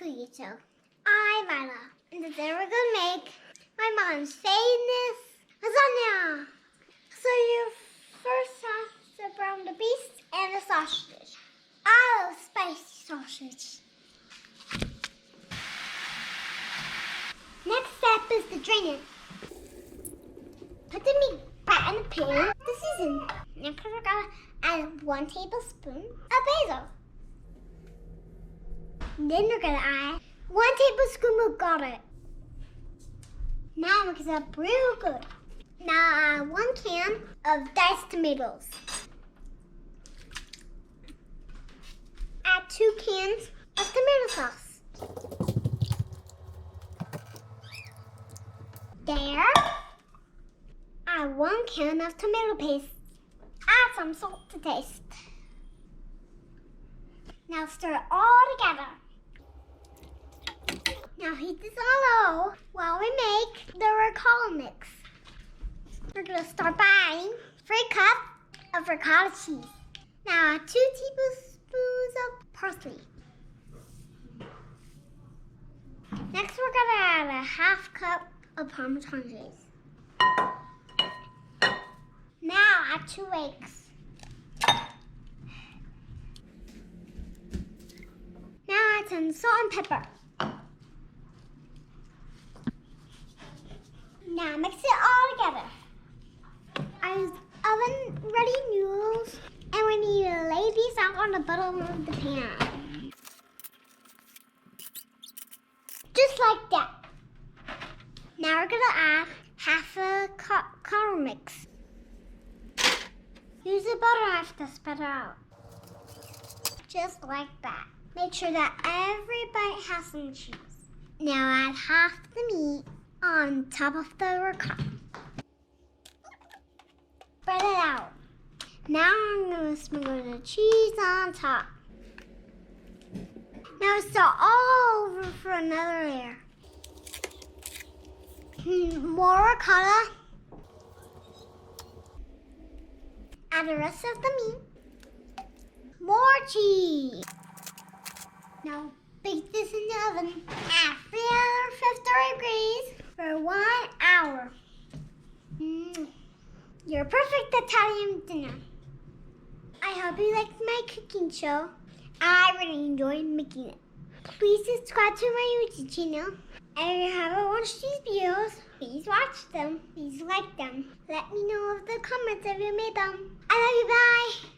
cookie show. I'm Viola, and today we're gonna make my mom's famous lasagna. So you first have to brown the beef and the sausage. I love spicy sausage. Next step is to drain it. Put the meat back in the pan to season. Next we're gonna add 1 tablespoon of basil. Then we're gonna add 1 tablespoon of garlic. Now mix it up real good. Now add 1 can of diced tomatoes. Add 2 cans of tomato sauce. There. Add 1 can of tomato paste. Add some salt to taste. Now stir it all together. Now heat this on low while we make the ricotta mix. We're going to start by adding 3 cups of ricotta cheese. Now add 2 tablespoons of parsley. Next we're going to add a 1/2 cup of parmesan cheese. Now add 2 eggs. Now add some salt and pepper. Now mix it all together. I use oven-ready noodles, and we need to lay these out on the bottom of the pan. Just like that. Now we're gonna add 1/2 a caramel mix. Use the butter knife to spread it out. Just like that. Make sure that every bite has some cheese. Now add 1/2 the meat on top of the ricotta. Spread it out. Now I'm going to sprinkle the cheese on top. Now stir all over for another layer. More ricotta. Add the rest of the meat. More cheese. Now bake this in the oven at 350 degrees for 1 hour. Your perfect Italian dinner. I hope you liked my cooking show. I really enjoyed making it. Please subscribe to my YouTube channel. And if you haven't watched these videos, please watch them. Please like them. Let me know in the comments if you made them. I love you. Bye.